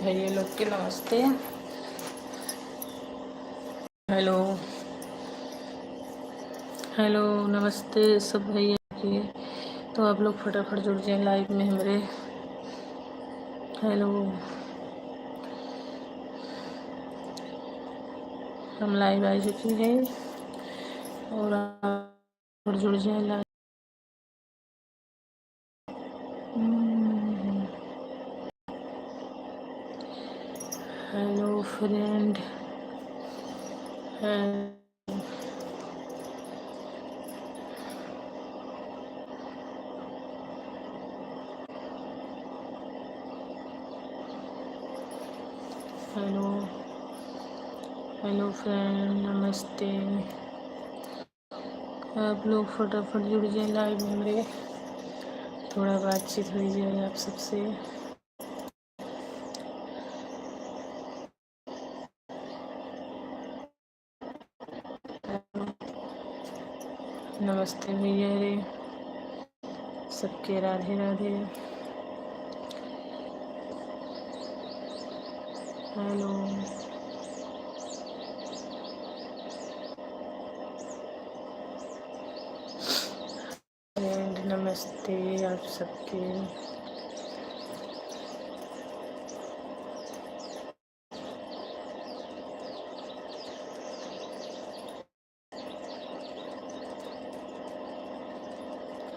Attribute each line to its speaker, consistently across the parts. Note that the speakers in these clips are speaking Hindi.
Speaker 1: भैया लोग के नमस्ते। हेलो हेलो नमस्ते सब भैया के। तो आप लोग फटाफट जुड़ जाएं लाइव में हमारे। हेलो, हम लाइव आ चुकी है और आप जुड़ जाएं live. Hello friend, hello hello friend, नमस्ते। आप लोग फटाफट जुड़ जाएं लाइव में मेरे, थोड़ा बातचीत हो जाए आप सबसे। नमस्ते भैया रे सबके, राधे राधे। हेलो एंड नमस्ते आप सबके।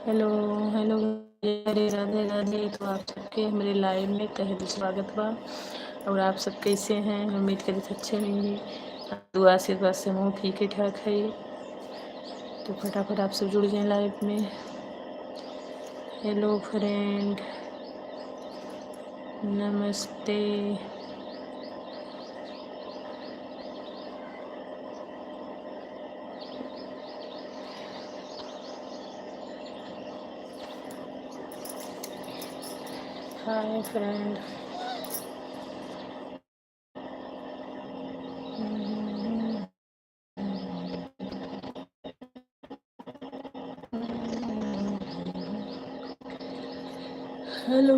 Speaker 1: Hello hello Radhe Radhe Radhe. तो आप सबके मेरे लाइव में तहे दिल स्वागत बा। और आप सब कैसे हैं? उम्मीद करी अच्छे होंगे। दुआ आशीर्वाद से हम ठीक ही ठाक है। तो फटाफट आप सब जुड़ जाएं लाइव में। हेलो फ्रेंड, नमस्ते। Hi friend. हेलो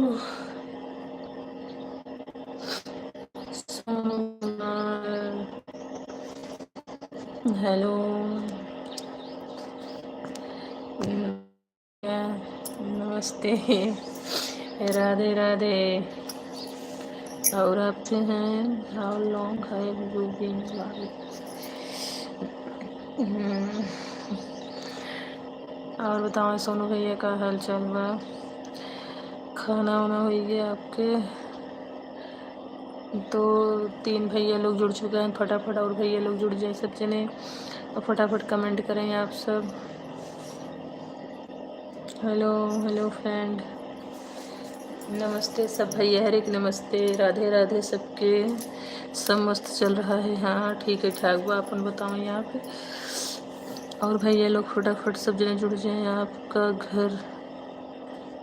Speaker 1: हेलो नमस्ते, राधे राधे। और आपके हैं how long have you been live. और बताओ सोनू भैया का हाल चाल बा? खाना वाना हो गया आपके? तो 3 भैया लोग जुड़ चुके हैं, फटाफट और भैया लोग जुड़ जाए सब जने और फटाफट कमेंट करें आप सब। हेलो हेलो फ्रेंड, नमस्ते सब भैया, हर एक नमस्ते, राधे राधे सबके। सब मस्त चल रहा है? हाँ ठीक है ठाक बा। अपन बताओ यहाँ पे और भैया लोग फटाफट सब जने जुड़ जाएं। आपका घर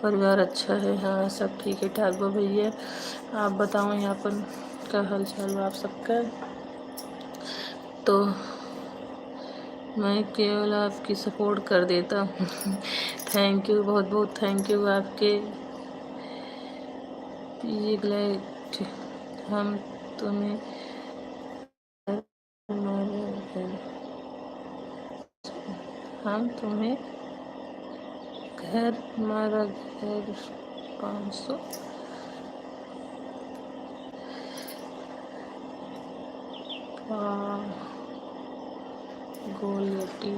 Speaker 1: परिवार अच्छा है? हाँ सब ठीक है ठाक बा भैया। आप बताओ यहाँ पर का हाल चाल बा आप सबका? तो मैं केवल आपकी सपोर्ट कर देता हूँ। थैंक यू, बहुत बहुत थैंक यू आपके। ग्लैड हम तुम्हें हम तुम्हें घर हमारा घर 500 गोलियटी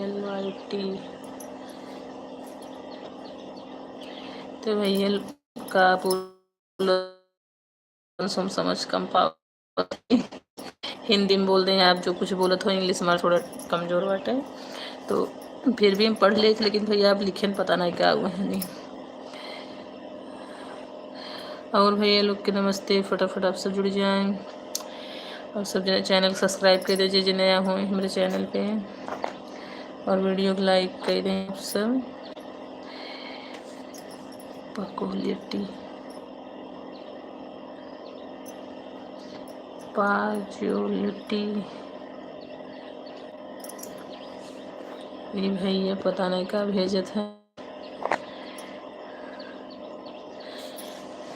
Speaker 1: LYT। तो भैया का पूरा सुन समझ कम पाओ, हिंदी में बोल दें आप जो कुछ बोलत हो। इंग्लिश हमारा थोड़ा कमज़ोर बाटे, तो फिर भी हम पढ़ लेते, लेकिन भैया आप लिखे पता नहीं क्या हुए हैं नहीं। और भैया लोग के नमस्ते, फटाफट आप सब जुड़ जाएं और सब जने चैनल सब्सक्राइब कर दीजिए जो नया हो हमारे चैनल पे, और वीडियो को लाइक कर दें आप सब। पकोलिटी पाजुलिटी ये भैया पता नहीं क्या भेजत है।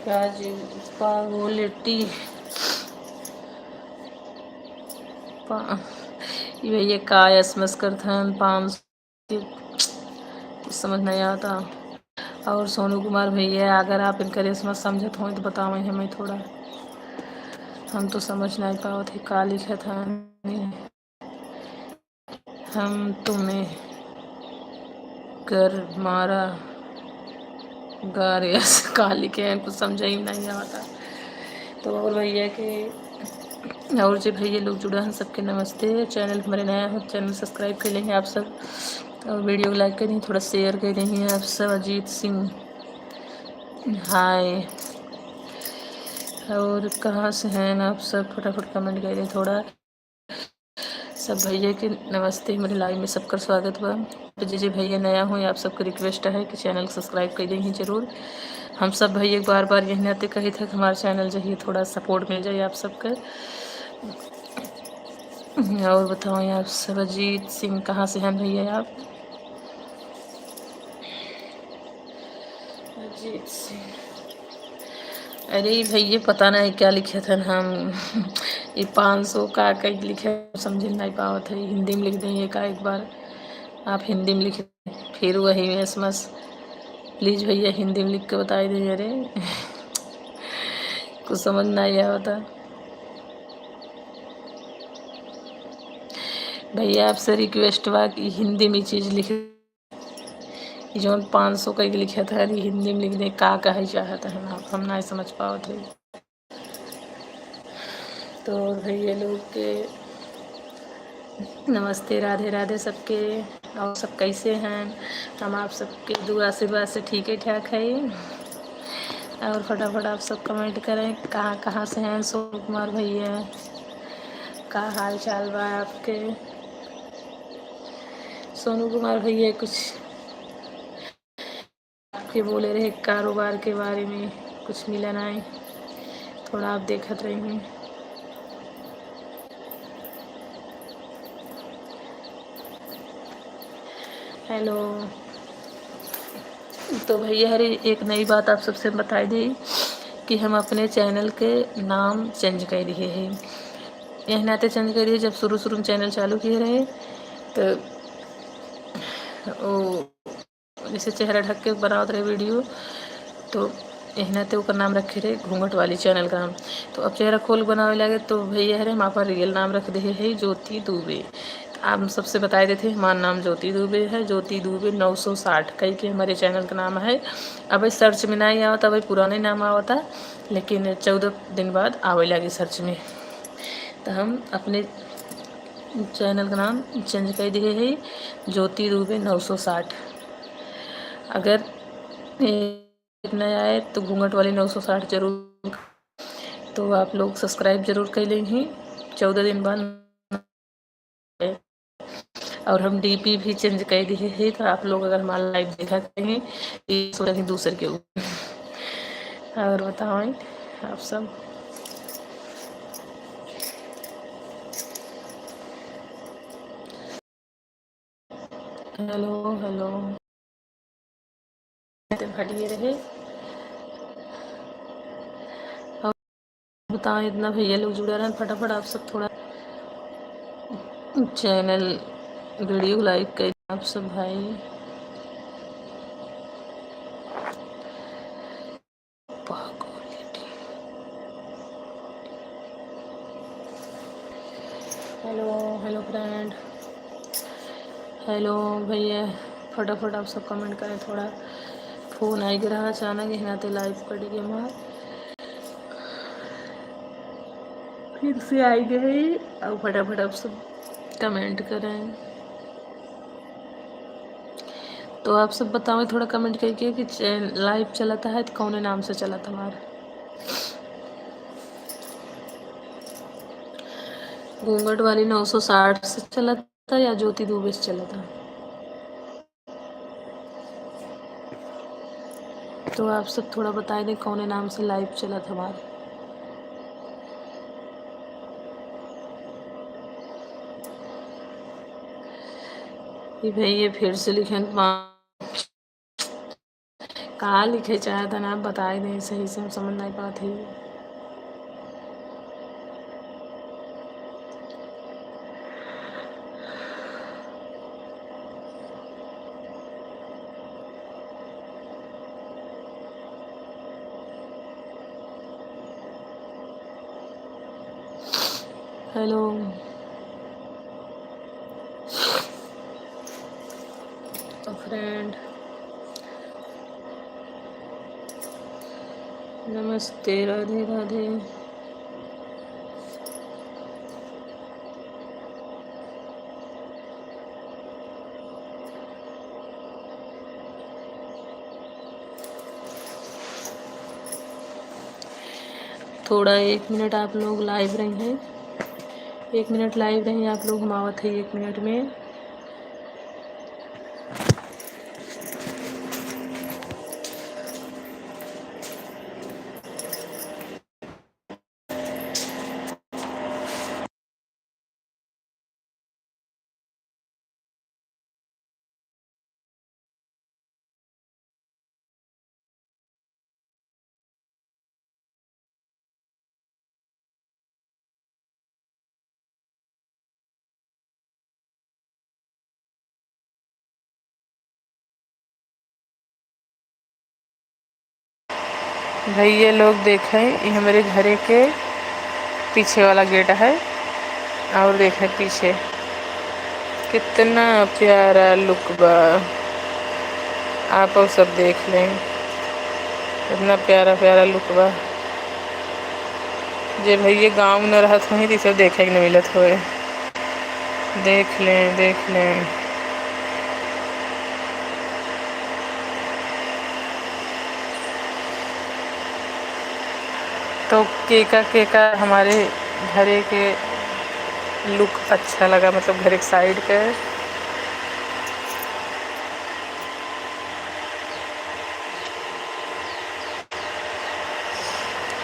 Speaker 1: काजी पागोलिटी ये का एसमस करथन 500 कुछ समझ नहीं आता। और सोनू कुमार भैया अगर आप इनका एसमस समझत हो तो बताओ हमें थोड़ा, हम तो समझ नहीं पाओ थे का लिखा था। हम तुम्हें कर मारा गारियस का लिखे हैं, कुछ समझ ही नहीं आता। तो और भैया के और जो भैया लोग जुड़ा हैं सबके नमस्ते। चैनल हमारे नया हो चैनल सब्सक्राइब कर लेंगे आप सब, और वीडियो को लाइक करें, थोड़ा शेयर कर देंगे आप सब। अजीत सिंह हाय, और कहाँ से हैं आप सब, फटाफट कमेंट करें थोड़ा। सब भैया के नमस्ते, मेरे लाइव में सबका स्वागत बा। तो जी भैया नया हो आप सबको रिक्वेस्ट है कि चैनल सब्सक्राइब कर देंगे ज़रूर। हम सब भैया बार बार यही नाते कही था कि हमारा चैनल जो है थोड़ा सपोर्ट मिल जाए आप सबका। और बताओ आप सब। अजीत सिंह कहाँ से हैं भैया आप? अजीत सिंह, अरे भैया पता नहीं क्या लिखे थे हम ये 500 का कई लिखे समझ नहीं पावत है। हिंदी में लिख देंगे का एक बार, आप हिंदी में लिख फिर वही एसमस प्लीज़ भैया हिंदी में लिख के बता दीजिए। अरे कुछ समझ नहीं आता भैया, आपसे रिक्वेस्ट बा कि हिंदी में चीज़ लिख, जो 500 का लिखा था हिंदी में लिख दे का कहे चाहता है ना, हम नहीं समझ पाओ थे। तो भैया लोग के नमस्ते, राधे राधे सबके। और सब कैसे हैं? हम आप सबके दुआ आशीर्वाद से ठीक है ठाक है। और फटाफट आप सब कमेंट करें कहाँ कहाँ से हैं। सोनू कुमार भैया का हाल चाल बा आपके? सोनू कुमार भैया कुछ आपके बोले रहे कारोबार के बारे में, कुछ मिला नहीं, थोड़ा आप देखत रहिए। हेलो। तो भैया हरे एक नई बात आप सबसे बताई दी कि हम अपने चैनल के नाम चेंज कर दिए हैं। यही नाते चेंज कर दिए, जब शुरू शुरू में चैनल चालू किए रहे तो वो जैसे चेहरा ढक के बनावत रहे वीडियो, तो यही नाते ओकर नाम रखे रहे घूंघट वाली चैनल का नाम। तो अब चेहरा खोल बनावे लगे तो भैया हरे हम आपका रियल नाम रख दे है ज्योति दुबे। आप सबसे बताए देते हमारा नाम ज्योति दुबे है, ज्योति दुबे 960 कई के हमारे चैनल का नाम है। अब सर्च में नहीं आवता, भाई पुराने नाम आवता, लेकिन 14 दिन बाद आवे लगे सर्च में। तो हम अपने चैनल का नाम चेंज कर दिए है ज्योति दुबे 960। अगर नया आए तो घूंघट वाली 960 जरूर, तो आप लोग सब्सक्राइब जरूर कर लेंगे 14 दिन बाद। और हम डीपी भी चेंज कर दिए हैं, तो आप लोग अगर हमारा लाइव देखा करेंगे दूसरे के ऊपर। और बताओ आप सब। हेलो हेलो हटिए रहे। और बताओ इतना भैया लोग जुड़े रहें, फटाफट आप सब थोड़ा चैनल वीडियो लाइक कर आप सब भाई। हेलो हेलो फ्रेंड, हेलो भैया, फटाफट आप सब कमेंट करें थोड़ा। फ़ोन आई रहा अचानक यहाँ तो लाइव कट गया मार, फिर से आई गई। और फटाफट आप सब कमेंट करें। तो आप सब बताओ थोड़ा कमेंट करके कि लाइव चलाता है तो कौन नाम से चला था हमारा। घूंघट वाली 960 से चला था या ज्योति दुबे से चला था? तो आप सब थोड़ा बताए दें कौन नाम से लाइव चला था हमारा। ये भैया फिर से लिखें कहाँ लिखे चाहे था ना, आप बताए दें सही से, हम समझ नहीं पाते। हेलो फ्रेंड, नमस्ते, राधे राधे। थोड़ा 1 मिनट आप लोग लाइव रही हैं, 1 मिनट लाइव रही आप लोग, हम आवत है 1 मिनट में। भाई ये लोग देखें, ये हमारे घरे के पीछे वाला गेट है, और देखें पीछे कितना प्यारा लुक बा। आप और सब देख लें, कितना प्यारा प्यारा लुक बा। जे भैया गाँव न रहत वहीं सब देखे के न मिलत हुए। देख लें देख लें। तो केका हमारे घरे के लुक अच्छा लगा, मतलब घर एक साइड के।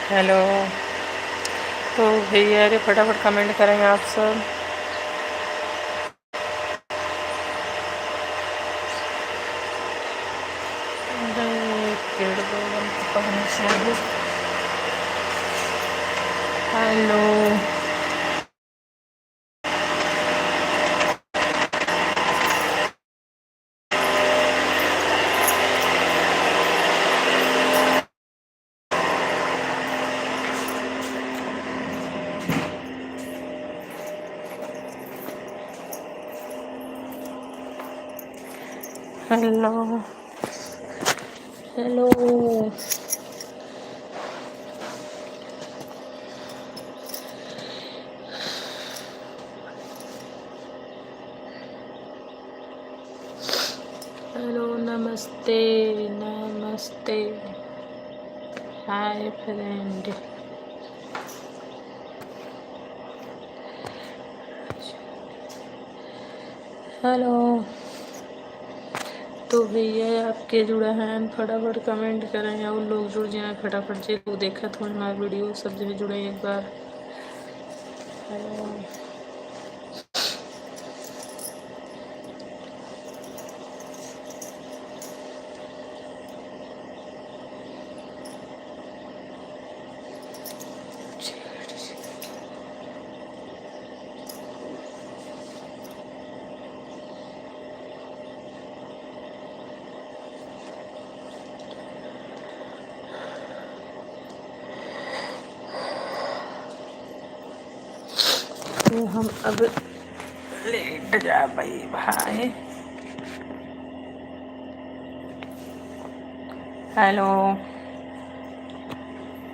Speaker 1: हेलो, तो भैया अरे फटाफट कमेंट करेंगे आप सब। हेलो हेलो हेलो हेलो, नमस्ते नमस्ते, हाय फ्रेंड। हेलो, तो भैया आपके जुड़ा हैं फटाफट कमेंट करें, और लोग जुड़ जाए फटाफट से। तो देखा थोड़ी हमारी वीडियो सब जगह जुड़े एक बार। हेलो, तो हम अब लेट जा भाई। हेलो,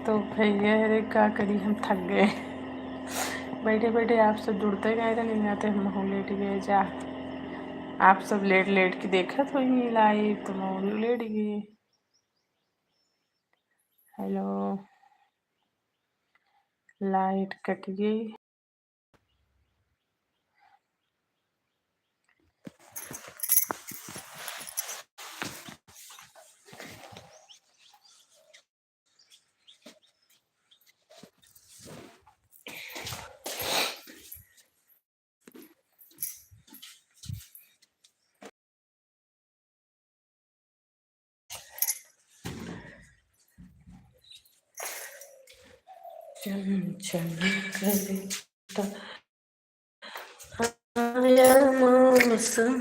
Speaker 1: तो भैया अरे क्या करी, हम थक गए बैठे बैठे। आप सब जुड़ते गए तो नहीं आते, हम लेट गए जा। आप सब लेट लेट के देखा तो ही लाइव, तो मैं लेट गए। हेलो, लाइट कट गई। चंचल कविता आया मौसम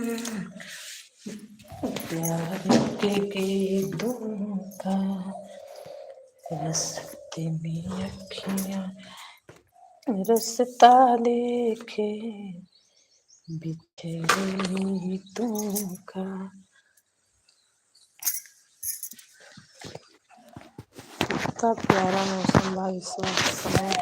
Speaker 1: प्यार के गीतों का रस्ते में अखियाँ रस्ता देखे बिखरे गीतों का। कितना प्यारा मौसम भाई इस वक्त समय।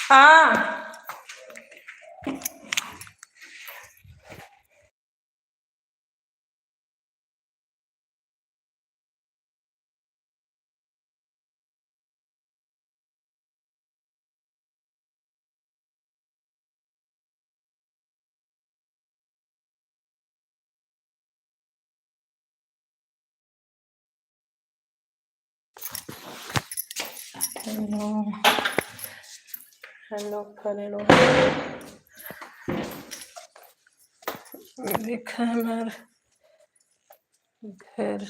Speaker 1: हाँ हेलो हेलो हेलो देखा हमारे घर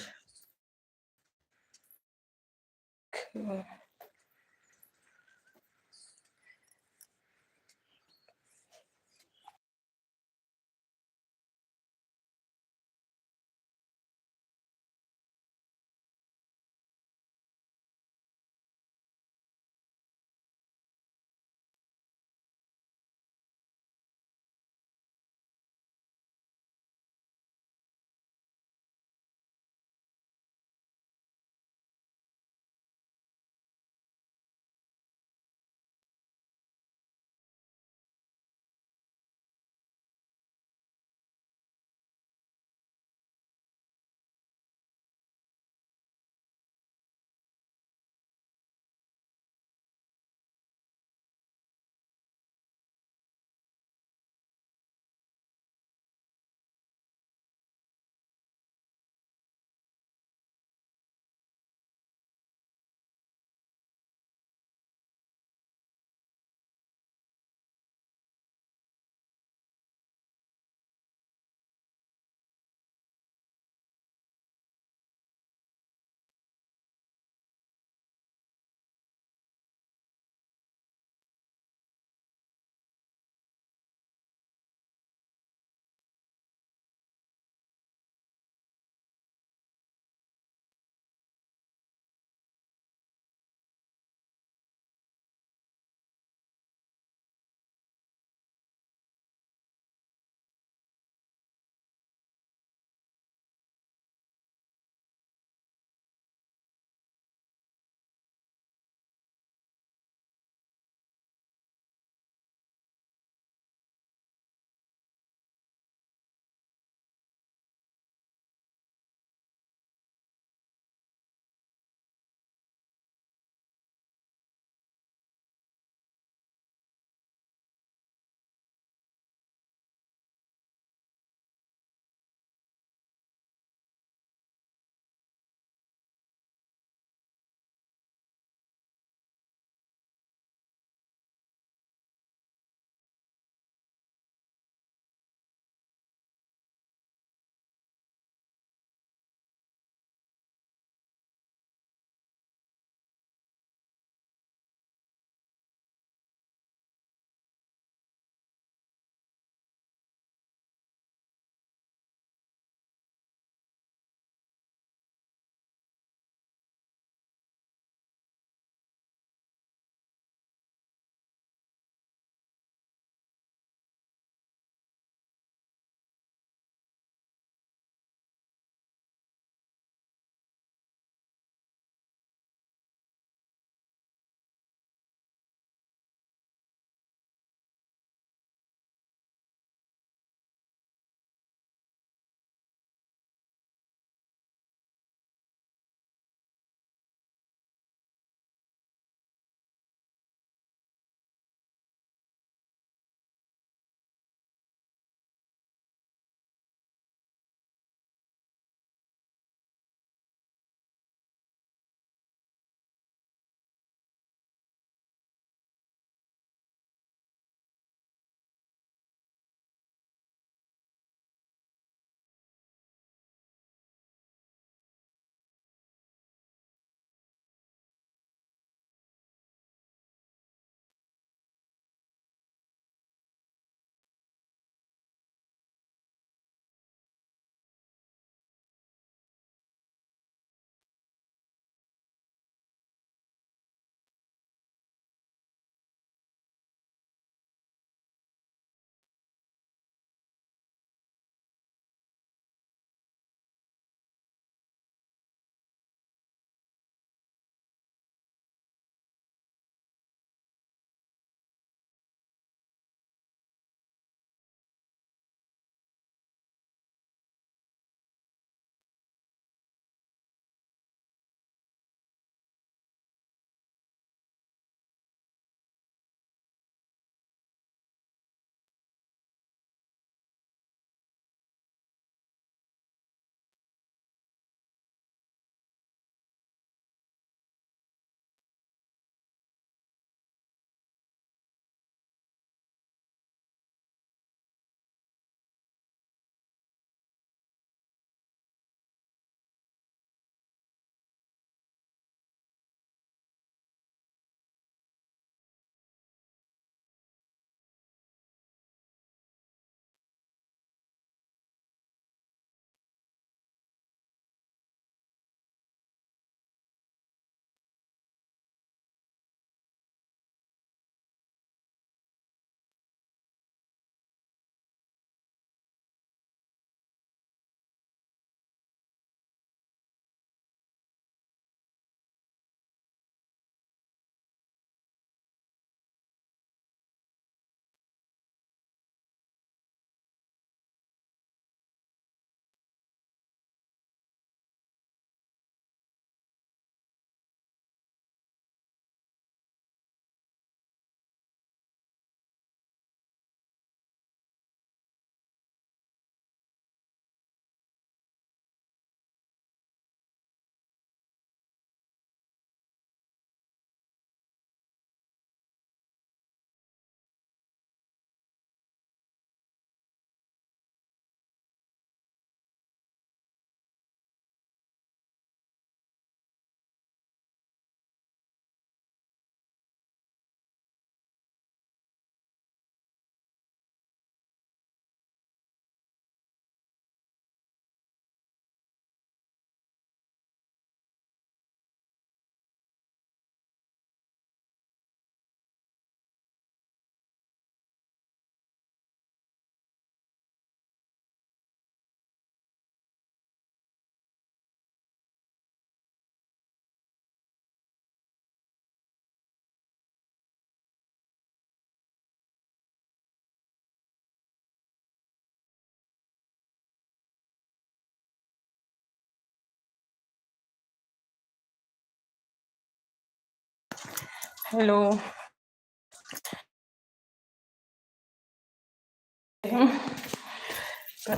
Speaker 1: हेलो।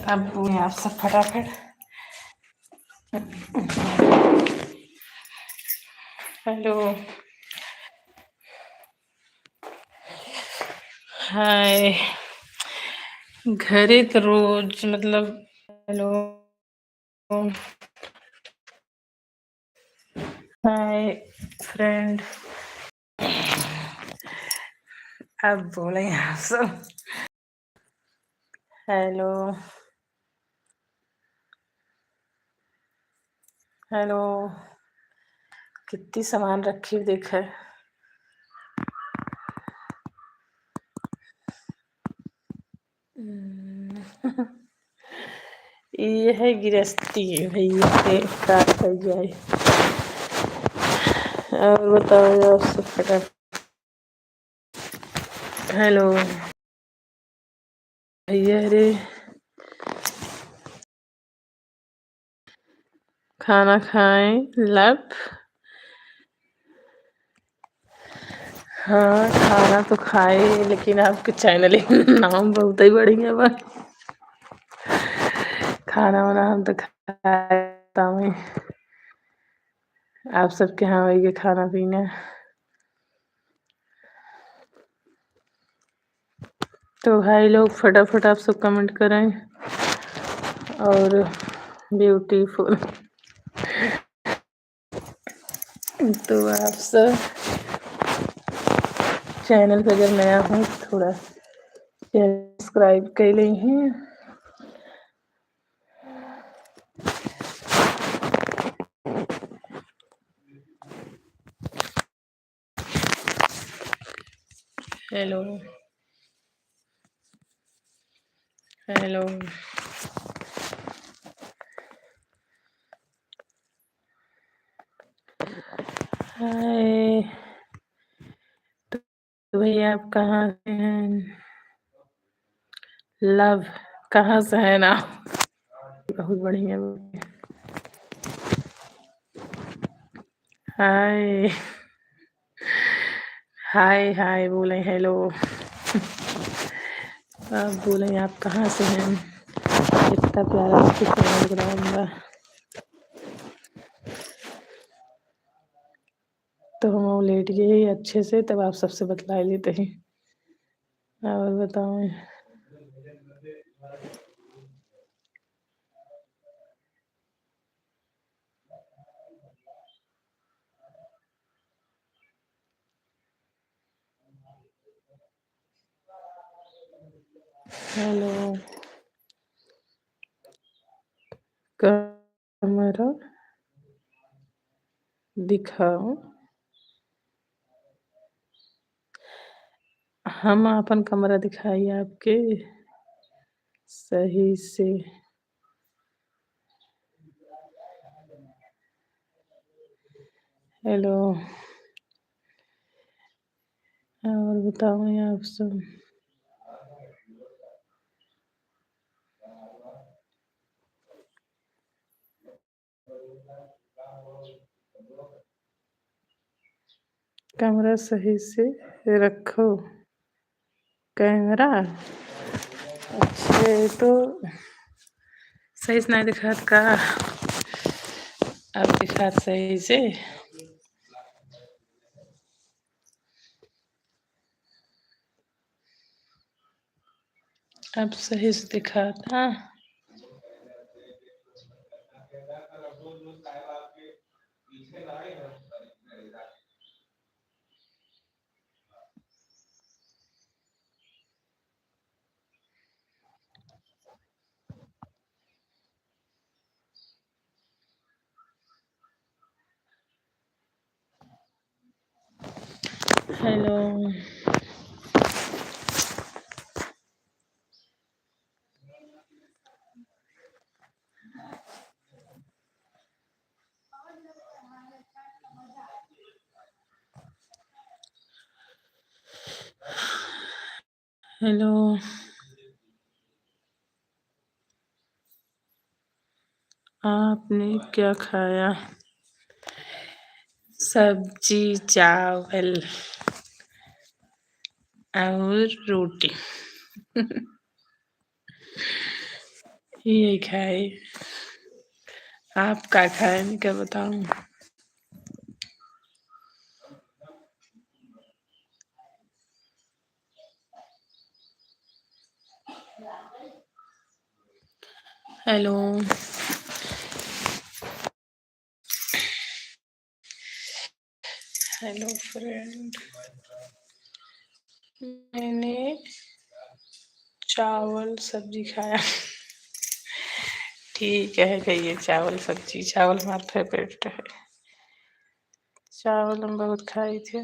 Speaker 1: अब बोले आप सब फटाफट। हेलो। हाय। घरे तो रोज मतलब। हेलो। Hi friend. अब बोले आप सब। हेलो। हेलो। कितनी सामान रखी हुई देखा। ये है गृहस्थी भैया के स्टार्ट कर जाए। और बताओ आप सब फटाफट। हेलो भैया रे। खाना खाएं लब। हाँ खाना तो खाए लेकिन आपके चैनल नाम बहुत ही बढ़िया बा। खाना वाना हम तो खाता हूँ। आप सबके यहाँ वही खाना पीना। तो भाई लोग फटाफट आप सब कमेंट करें। और ब्यूटीफुल। तो आप सब चैनल पे अगर नया हूँ थोड़ा सब्सक्राइब कर ली हैं। हेलो। हेलो। हाय। तो भैया आप कहाँ से हैं? लव कहाँ से है ना। बहुत बढ़िया। हाय हाय हाय बोले हेलो। आप बोले आप कहाँ से हैं? इतना प्यारा आपके चैनल बनाऊंगा तो हम लेट गए अच्छे से तब आप सबसे बतला लेते हैं। और बताओ। हेलो। कैमरा दिखाओ। हम अपन कमरा दिखाई आपके सही से। हेलो। और बताओ आप सब। कैमरा सही से रखो। कैमरा अच्छे तो सही से नहीं दिखात का। अब दिखात सही से। अब सही से दिखात हाँ। हेलो। हेलो। आपने क्या खाया? सब्जी, चावल और रोटी। यही खाए। आप क्या खाए, मैं क्या बताऊं। हेलो। Hello friend. मैंने चावल सब्जी खाया। ठीक है, कहिए चावल सब्जी। चावल हमारा फेवरेट है। चावल हम बहुत खाए थे।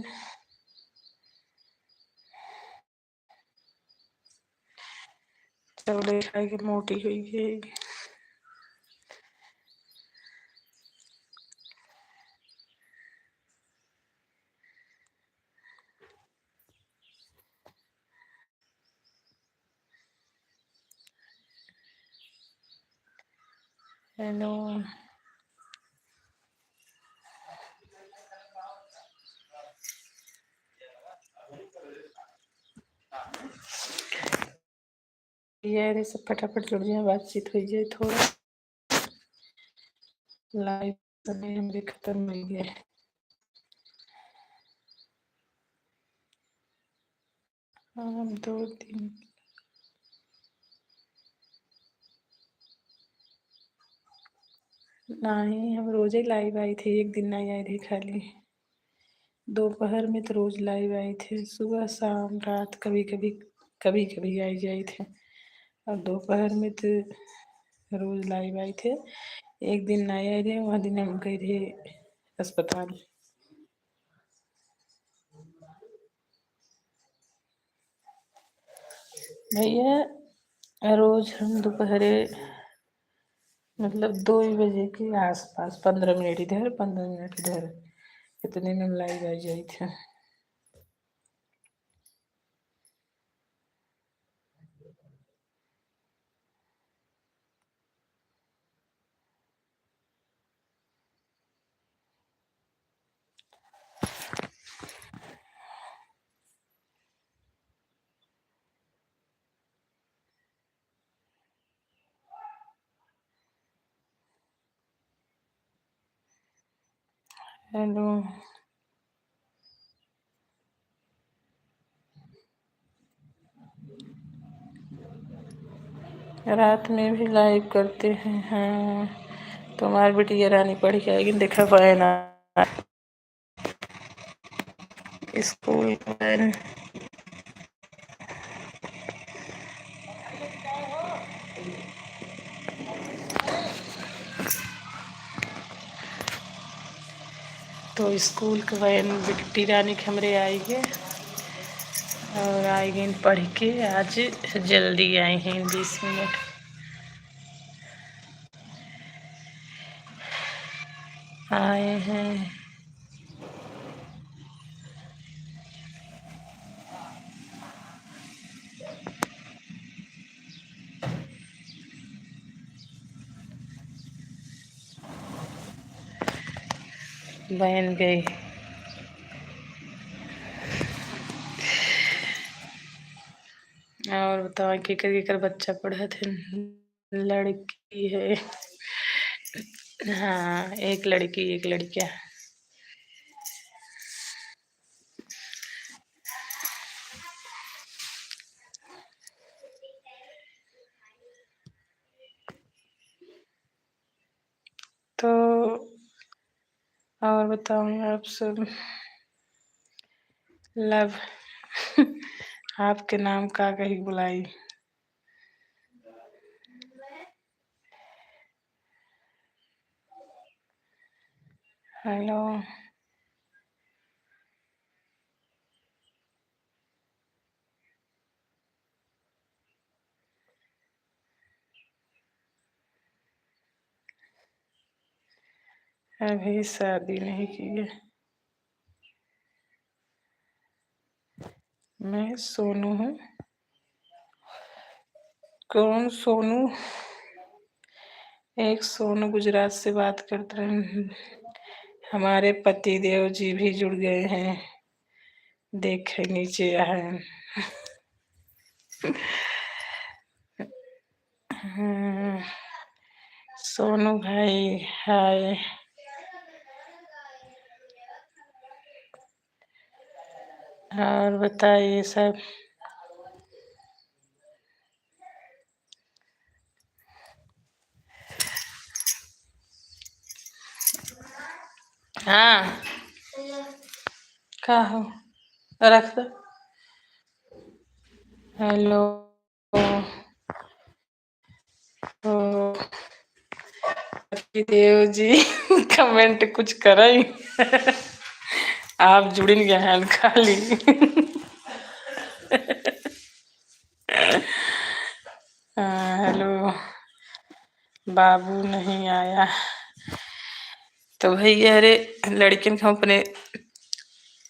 Speaker 1: चावल खा के मोटी हुई है। हेलो। ये सब फटाफट जुड़ जाए, बातचीत हो जाए थोड़ा। लाइव समय हमारे खत्म हो गया। हम 2 दिन नहीं, हम रोज ही लाइव आई थी, एक दिन नहीं आई थी खाली। दोपहर में तो रोज लाइव आई थे, सुबह शाम रात कभी कभी कभी कभी आई जाए थे। और दोपहर में तो रोज लाइव आए थे। एक दिन नहीं आए थे, वह दिन हम गए थे अस्पताल। भैया रोज हम दोपहरे मतलब 2 बजे के आसपास 15 मिनट इधर 15 मिनट इधर, इतने में लाइव आ जाए थे। हेलो। रात में भी लाइव करते हैं। हाँ, तुम्हारी बिटिया रानी पढ़ के आएगी, देखा पाए ना स्कूल वैन। तो स्कूल के वैन बिट्टी रानी के हमरे आएंगे और आएंगे पढ़ के। आज जल्दी आए हैं 20 मिनट। आए हैं। बहन गई। और बताओ केकर बच्चा पढ़ा थे। लड़की है। हाँ, एक लड़की एक लड़का। तो और बताओ आप सब। लव। आपके नाम का कहीं बुलाई। हेलो। अभी शादी नहीं की है। मैं सोनू हूँ। कौन सोनू। एक सोनू गुजरात से बात करते हैं। हमारे पति देव जी भी जुड़ गए हैं, देखे नीचे आए। सोनू भाई हाय। और बताइए सब। हाँ का हो रख दो। हेलो देव जी कमेंट कुछ करई। आप जुड़िन गए हैं खाली। हेलो बाबू नहीं आया तो भैया अरे लड़किन को अपने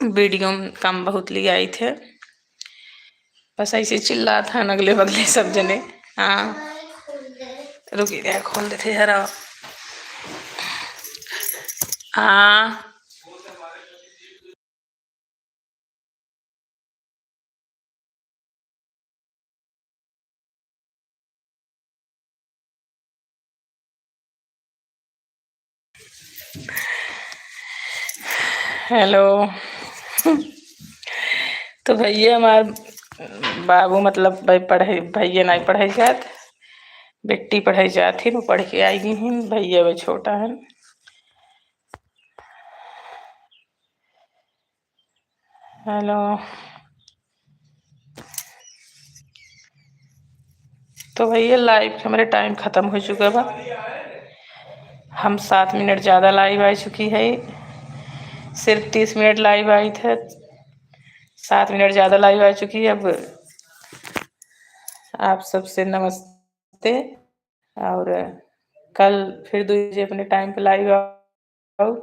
Speaker 1: वीडियो में काम बहुत ले आई थे, बस ऐसे चिल्ला था अगले बगले सब जने। हाँ रुकी दे खोल देते जरा। हाँ हेलो। तो भैया हमार बाबू मतलब भाई पढ़े, भैया नहीं पढ़े जात, बेटी पढ़ाई जाती वो पढ़ के आई ही, भैया वो छोटा है। हेलो तो भैया लाइव हमारे टाइम ख़त्म हो चुका बा, हम 7 मिनट ज़्यादा लाइव आ चुकी है, सिर्फ 30 मिनट लाइव आई थे, 7 मिनट ज़्यादा लाइव आ चुकी है। अब आप सबसे नमस्ते, और कल फिर 2 बजे अपने टाइम पे लाइव आओ।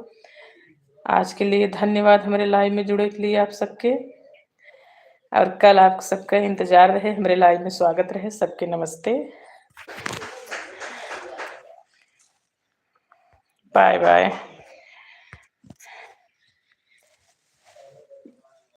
Speaker 1: आज के लिए धन्यवाद हमारे लाइव में जुड़े के लिए आप सबके, और कल आप सबका इंतजार रहे, हमारे लाइव में स्वागत रहे सबके। नमस्ते, बाय बाय।